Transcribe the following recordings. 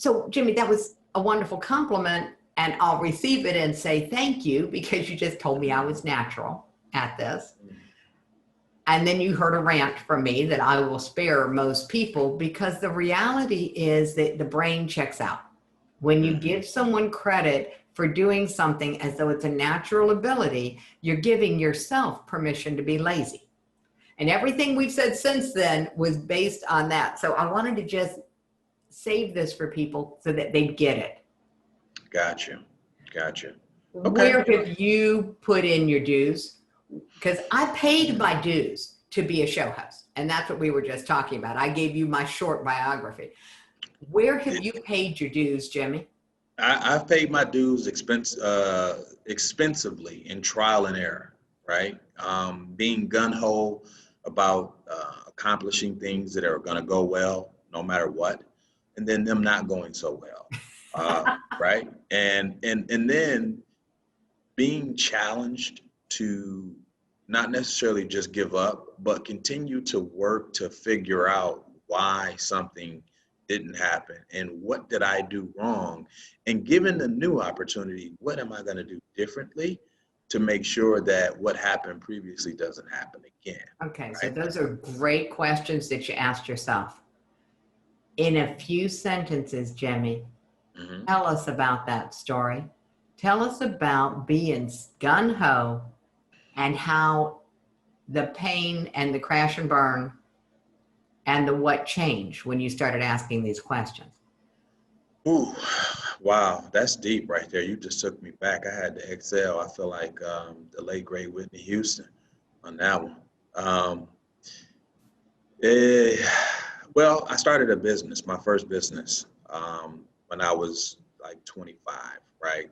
So Jimmy, that was a wonderful compliment, and I'll receive it and say thank you because you just told me I was natural at this. And then you heard a rant from me that I will spare most people, because the reality is that the brain checks out. When you give someone credit for doing something as though it's a natural ability, you're giving yourself permission to be lazy. And everything we've said since then was based on that. So I wanted to just save this for people so that they get it. Gotcha. Okay. Where have you put in your dues? Because I paid my dues to be a show host, and that's what we were just talking about. I gave you my short biography. Where have you paid your dues, Jimmy? I've paid my dues expensively in trial and error, right? Being gung-ho about accomplishing things that are going to go well no matter what, and then them not going so well, right? And then being challenged to not necessarily just give up, but continue to work to figure out why something didn't happen and what did I do wrong, and given the new opportunity, what am I going to do differently to make sure that what happened previously doesn't happen again. Okay, right? so those are great questions that you asked yourself. In a few sentences, Jimmy, tell us about that story. Tell us about being gung-ho and how the pain and the crash and burn and the what changed when you started asking these questions. Ooh, wow, that's deep right there. You just took me back. I had to exhale. I feel like the late great Whitney Houston on that one. Well, I started a business, my first business, when I was like 25, right?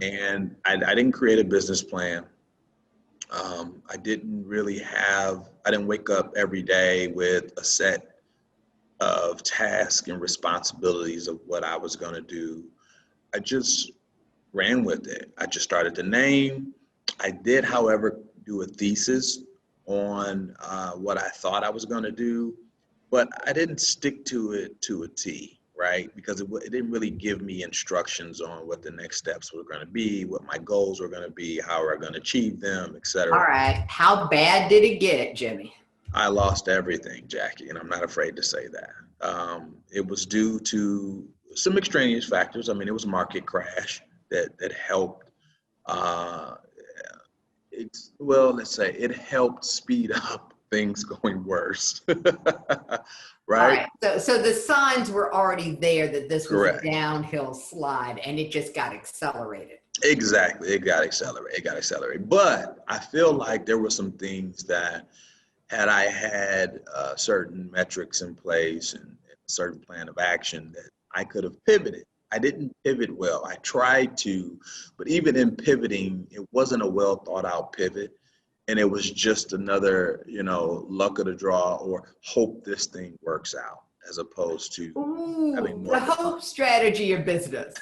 And I didn't create a business plan. I didn't wake up every day with a set of tasks and responsibilities of what I was going to do. I just ran with it. I just started to name. I did, however, do a thesis on what I thought I was going to do, but I didn't stick to it to a T, right? Because it didn't really give me instructions on what the next steps were going to be, what my goals were going to be, how we're going to achieve them, et cetera. All right. How bad did it get, Jimmy? I lost everything, Jackie, and I'm not afraid to say that. It was due to some extraneous factors. I mean, it was a market crash that helped. Let's say it helped speed up things going worse. Right? So the signs were already there that this was Correct. a downhill slide, and it just got accelerated. Exactly. It got accelerated. But I feel like there were some things that, had I had certain metrics in place and a certain plan of action, that I could have pivoted. I didn't pivot well. I tried to, but even in pivoting, it wasn't a well thought out pivot. And it was just another, luck of the draw or hope this thing works out, as opposed to having more. The hope strategy of business.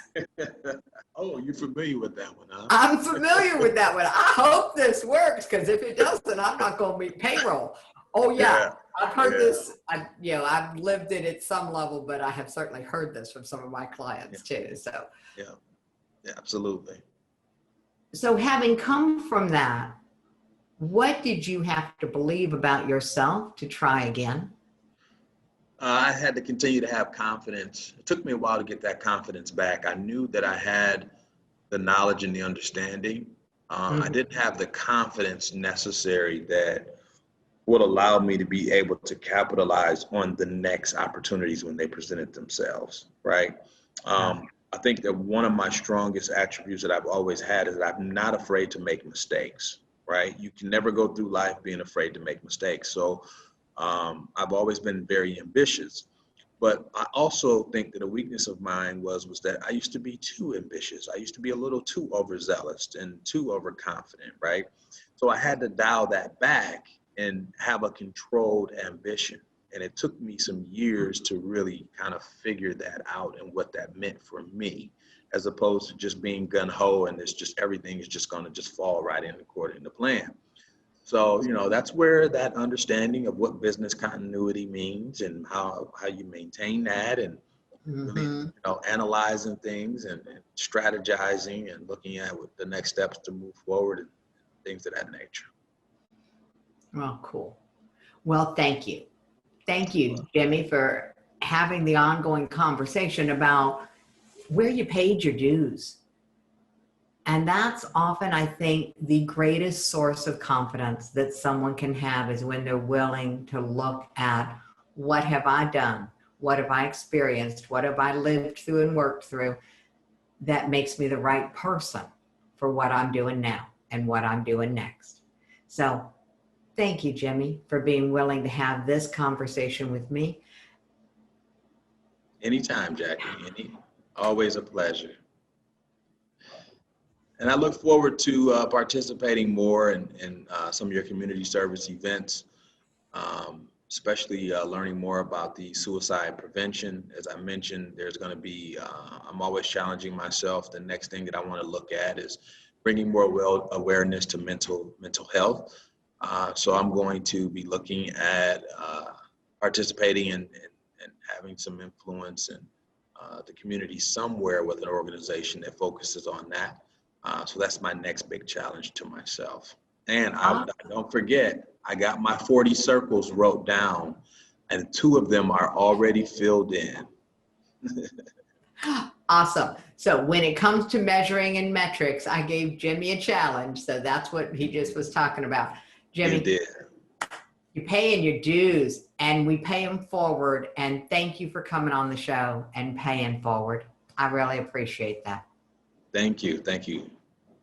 Oh, you're familiar with that one, huh? I'm familiar with that one. I hope this works, because if it doesn't, I'm not going to meet payroll. Oh yeah. I've heard this. I've lived it at some level, but I have certainly heard this from some of my clients too. So yeah, absolutely. So having come from that, what did you have to believe about yourself to try again? I had to continue to have confidence. It took me a while to get that confidence back. I knew that I had the knowledge and the understanding. I didn't have the confidence necessary that would allow me to be able to capitalize on the next opportunities when they presented themselves, right? I think that one of my strongest attributes that I've always had is that I'm not afraid to make mistakes, right? You can never go through life being afraid to make mistakes. So I've always been very ambitious, but I also think that a weakness of mine was that I used to be too ambitious. I used to be a little too overzealous and too overconfident, right? So I had to dial that back and have a controlled ambition. And it took me some years to really kind of figure that out and what that meant for me, as opposed to just being gung-ho and everything is just going to just fall right in according to plan. So, that's where that understanding of what business continuity means and how you maintain that and really, Mm-hmm. analyzing things and strategizing and looking at what the next steps to move forward and things of that nature. Well, cool. Well, thank you. Thank you, Jimmy, for having the ongoing conversation about where you paid your dues. And that's often, I think, the greatest source of confidence that someone can have is when they're willing to look at what have I done? What have I experienced? What have I lived through and worked through that makes me the right person for what I'm doing now and what I'm doing next? So thank you, Jimmy, for being willing to have this conversation with me. Anytime, Jackie. Always a pleasure. And I look forward to participating more in some of your community service events, especially learning more about the suicide prevention. As I mentioned, there's going to be, I'm always challenging myself. The next thing that I want to look at is bringing more awareness to mental health. So I'm going to be looking at participating in having some influence in the community somewhere with an organization that focuses on that. So that's my next big challenge to myself. And don't forget, I got my 40 circles wrote down, and 2 of them are already filled in. Awesome. So when it comes to measuring and metrics, I gave Jimmy a challenge. So that's what he just was talking about. Jimmy, You did. you're paying your dues and we pay them forward. And thank you for coming on the show and paying forward. I really appreciate that. Thank you. Thank you.